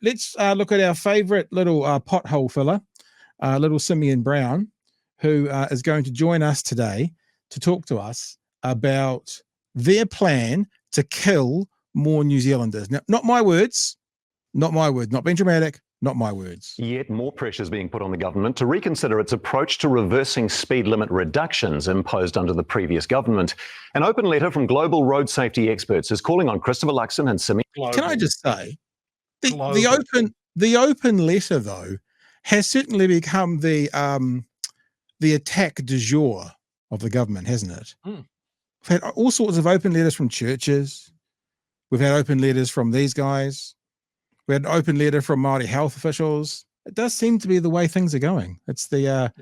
let's look at our favourite little pothole filler, little Simeon Brown, who is going to join us today to talk to us about their plan to kill more New Zealanders. Now, not my words, not being dramatic, not my words. Yet more pressure is being put on the government to reconsider its approach to reversing speed limit reductions imposed under the previous government. An open letter from global road safety experts is calling on Christopher Luxon and Simeon. Can I just say, the open letter, though, has certainly become the attack du jour of the government, hasn't it? We've had all sorts of open letters from churches. We've had open letters from these guys. We had an open letter from Māori health officials. It does seem to be the way things are going. It's the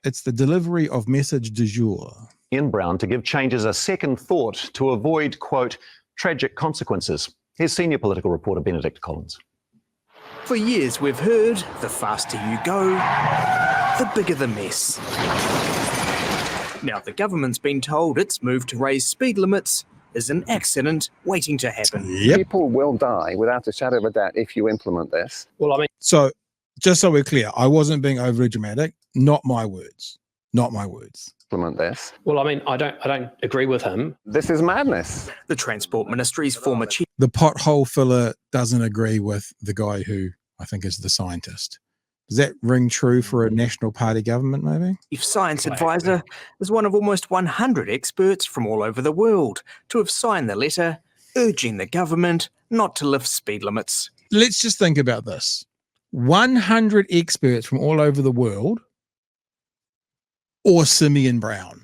it's the delivery of message du jour. Ian Brown to give changes a second thought to avoid, quote, tragic consequences. Here's senior political reporter Benedict Collins. For years we've heard, the faster you go, the bigger the mess. Now the government's been told its move to raise speed limits is an accident waiting to happen. Yep. People will die without a shadow of a doubt if you implement this. Well, I mean, so just so we're clear, I wasn't being overly dramatic. Not my words. Not my words. Implement this. well, I mean, I don't agree with him. This is madness. The Transport Ministry's former chief The pothole filler doesn't agree with the guy who I think is the scientist. Does that ring true for a National Party government, maybe? science advisor is one of almost 100 experts from all over the world to have signed the letter urging the government not to lift speed limits. Let's just think about this. 100 experts from all over the world or Simeon Brown.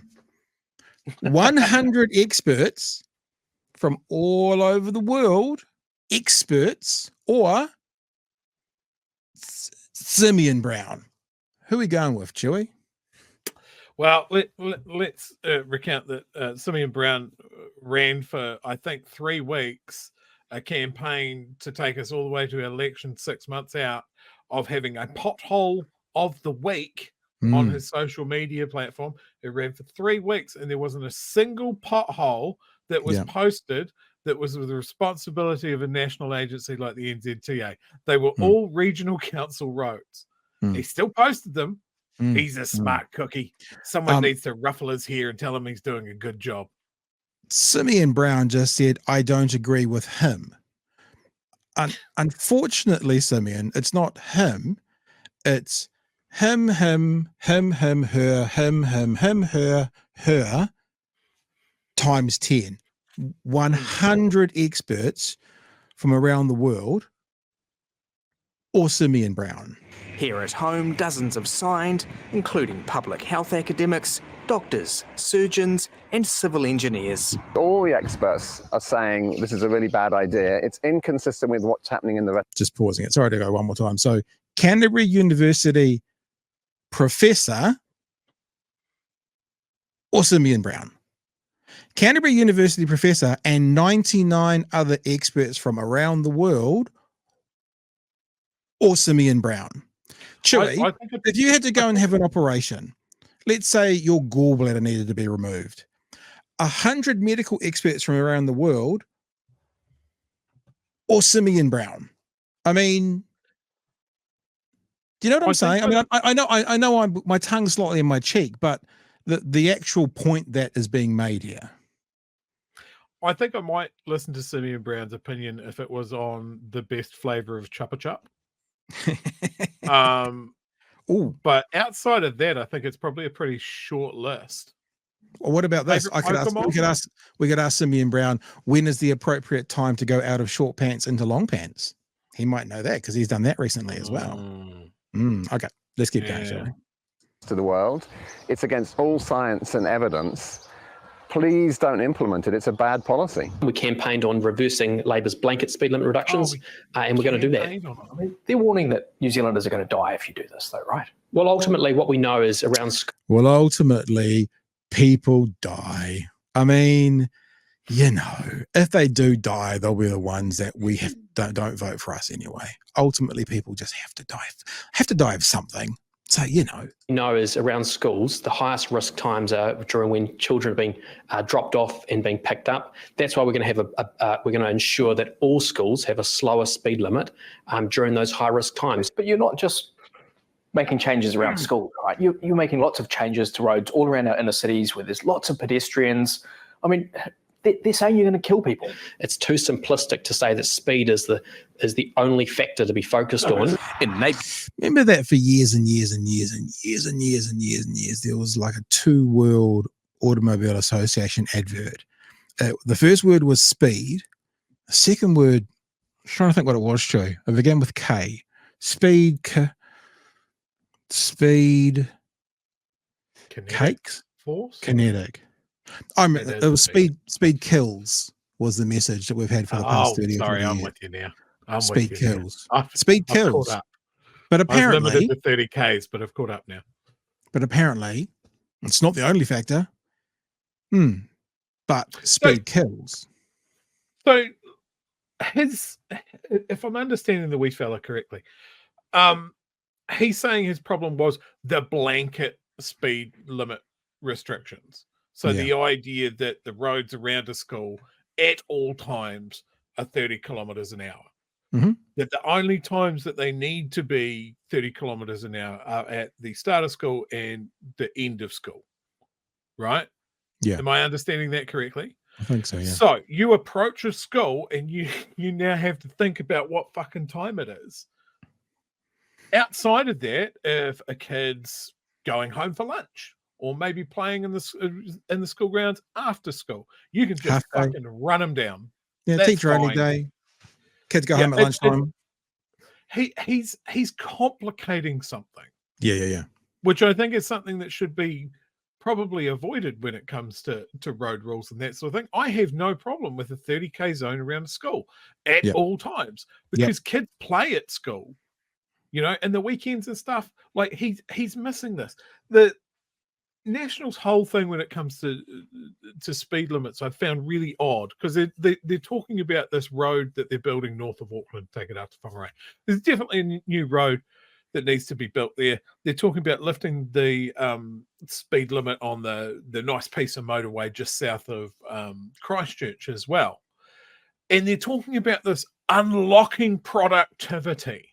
100 experts from all over the world, experts or Simeon Brown. Who are we going with, Chewy? Well, let's recount that Simeon Brown ran for, I think, 3 weeks, a campaign to take us all the way to election 6 months out of having a pothole of the week on his social media platform. He ran for 3 weeks and there wasn't a single pothole that was posted that was the responsibility of a national agency like the NZTA. They were all regional council roads. He still posted them. He's a smart cookie. Someone needs to ruffle his hair and tell him he's doing a good job. Simeon Brown just said, I don't agree with him. Unfortunately, Simeon, it's not him. It's him, her, her, times 10. 100 experts from around the world or Simeon Brown. Here at home, dozens have signed, including public health academics, doctors, surgeons, and civil engineers. All the experts are saying this is a really bad idea. It's inconsistent with what's happening in the rest. Just pausing it. Sorry to go one more time. So Canterbury University professor or Simeon Brown. Canterbury University professor and 99 other experts from around the world or Simeon Brown. Chewy, if you had to go and have an operation, let's say your gallbladder needed to be removed, 100 medical experts from around the world or Simeon Brown. I mean, do you know what I'm saying? I mean, I know my tongue's slightly in my cheek, but the actual point that is being made here. I think I might listen to Simeon Brown's opinion if it was on the best flavor of Chupa Chup. But outside of that, I think it's probably a pretty short list. Well, what about this? We could ask Simeon Brown, when is the appropriate time to go out of short pants into long pants? He might know that because he's done that recently as well. Okay, let's keep going, shall we? To the world, it's against all science and evidence. Please don't implement it. It's a bad policy. We campaigned on reversing Labour's blanket speed limit reductions, and we're going to do that. I mean, they're warning that New Zealanders are going to die if you do this, though, right? Well, ultimately, what we know is around... Well, ultimately, people die. I mean, you know, if they do die, they'll be the ones that we don't vote for us anyway. Ultimately, people just have to die of something. So, Is around schools, the highest risk times are during when children are being dropped off and being picked up. That's why we're going to have we're going to ensure that all schools have a slower speed limit during those high risk times. But you're not just making changes around school, right? You're making lots of changes to roads all around our inner cities where there's lots of pedestrians. I mean, they're saying you're going to kill people. It's too simplistic to say that speed is the only factor to be focused on. Remember that for years and years and years and years and years and years and years, there was like a two World Automobile Association advert. The first word was speed. The second word, I'm trying to think what it was, Joe. It began with K. Speed. Kinetic Cakes. force. Kinetic. It was speed kills was the message that we've had for the past 30 sorry, years. I'm with you now. Speed kills. I've kills. caught up. But I was apparently, limited to 30 Ks, but I've caught up now. But apparently, it's not the only factor. But speed kills. So, if I'm understanding the wee fella correctly, he's saying his problem was the blanket speed limit restrictions. So the idea that the roads around a school at all times are 30 kilometers an hour. Mm-hmm. That the only times that they need to be 30 kilometers an hour are at the start of school and the end of school. Right? Yeah. Am I understanding that correctly? I think so, yeah. So you approach a school and you now have to think about what fucking time it is. Outside of that, if a kid's going home for lunch or maybe playing in the school grounds after school, you can just fucking run them down. Yeah, teacher only day. Kids go home at lunchtime. He's complicating something. Yeah. Which I think is something that should be probably avoided when it comes to road rules and that sort of thing. I have no problem with a 30k zone around a school at all times because kids play at school, and the weekends and stuff. Like he's missing this. The National's whole thing when it comes to speed limits, I found really odd because they're talking about this road that they're building north of Auckland, take it out to Whangarei. There's definitely a new road that needs to be built there. They're talking about lifting the speed limit on the nice piece of motorway just south of Christchurch as well. And they're talking about this unlocking productivity.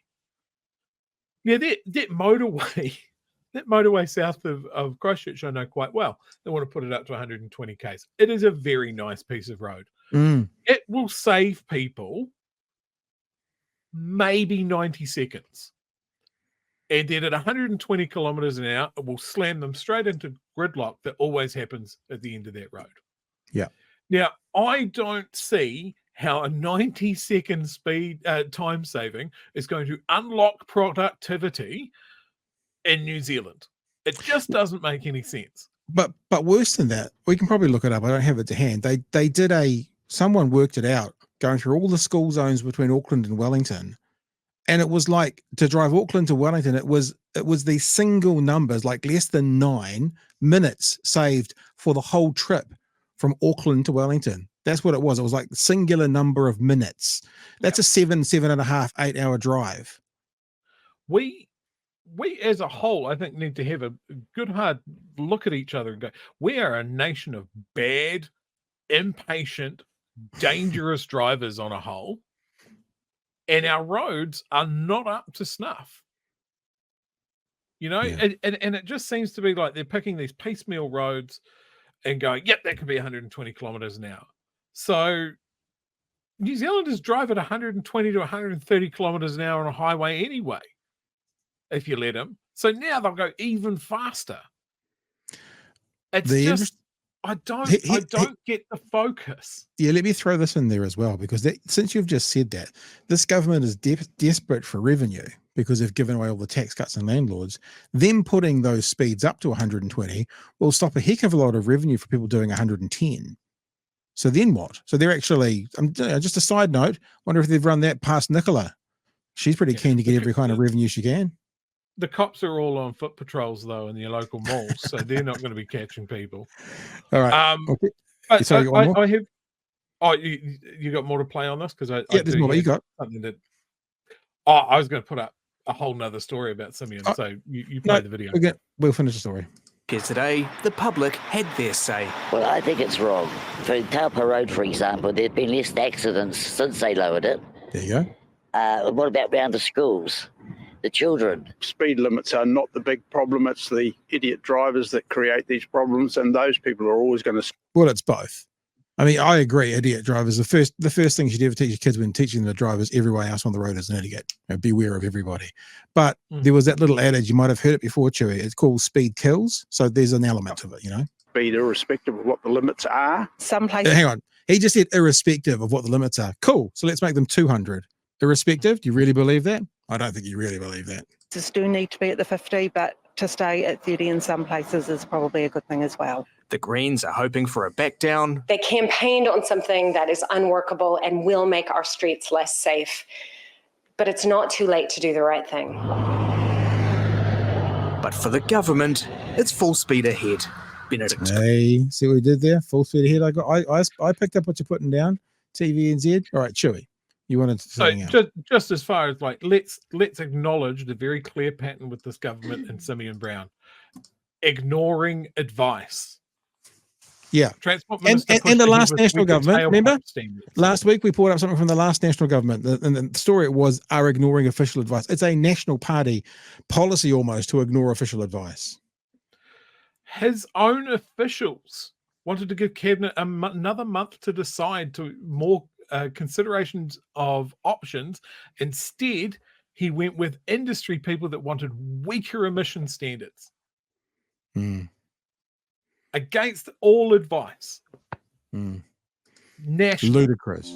Yeah, that motorway... That motorway south of Christchurch, I know quite well. They want to put it up to 120 Ks. It is a very nice piece of road. It will save people maybe 90 seconds. And then at 120 kilometers an hour, it will slam them straight into gridlock that always happens at the end of that road. Yeah. Now, I don't see how a 90-second speed time saving is going to unlock productivity in New Zealand. It just doesn't make any sense. But worse than that, we can probably look it up. I don't have it to hand. They did someone worked it out going through all the school zones between Auckland and Wellington. And it was like to drive Auckland to Wellington, it was these single numbers, like less than 9 minutes saved for the whole trip from Auckland to Wellington. That's what it was. It was like the singular number of minutes. That's a 7.5, 8 hour drive. We as a whole, I think, need to have a good hard look at each other and go, we are a nation of bad, impatient, dangerous drivers on a whole, and our roads are not up to snuff. And it just seems to be like they're picking these piecemeal roads and going, yep, that could be 120 kilometers an hour. So New Zealanders drive at 120 to 130 kilometers an hour on a highway anyway, if you let them. So now they'll go even faster. It's I don't get the focus. Yeah, let me throw this in there as well, because since you've just said that, this government is desperate for revenue because they've given away all the tax cuts and landlords. Them putting those speeds up to 120 will stop a heck of a lot of revenue for people doing 110. So then what? So they're actually, just a side note, wonder if they've run that past Nicola. She's pretty keen to get every kind of revenue she can. The cops are all on foot patrols, though, in your local malls, so they're not going to be catching people. All right. Okay. Sorry, I have... Oh, you got more to play on this? Because there's more. You got something that... Oh, I was going to put up a whole nother story about Simeon. Oh, So you play the video. We'll finish the story. Here today, the public had their say. Well, I think it's wrong. For Taupo Road, for example, there's been less accidents since they lowered it. There you go. What about round the schools? The children. Speed limits are not the big problem. It's the idiot drivers that create these problems, and those people are always going to. Well, it's both. I mean, I agree. Idiot drivers. The first thing you should ever teach your kids when teaching them to drive is everyone else on the road is an idiot. Beware of everybody. But there was that little adage, you might have heard it before, Chewy. It's called speed kills. So there's an element of it, Speed irrespective of what the limits are. Some places. Hang on. He just said irrespective of what the limits are. Cool. So let's make them 200. Irrespective. Do you really believe that? I don't think you really believe that. Do need to be at the 50, but to stay at 30 in some places is probably a good thing as well. The Greens are hoping for a back down. They campaigned on something that is unworkable and will make our streets less safe. But it's not too late to do the right thing. But for the government, it's full speed ahead. Benedict. Hey, see what we did there? Full speed ahead. I picked up what you're putting down. TVNZ. All right, Chewy. You wanted to say just as far as let's acknowledge the very clear pattern with this government and Simeon Brown. Ignoring advice. Yeah. Transport Minister and the last national government, remember? Last week we pulled up something from the last national government, and the story was are ignoring official advice. It's a National Party policy almost to ignore official advice. His own officials wanted to give Cabinet another month to decide to more considerations of options. Instead, he went with industry people that wanted weaker emission standards. Against all advice. National. Ludicrous.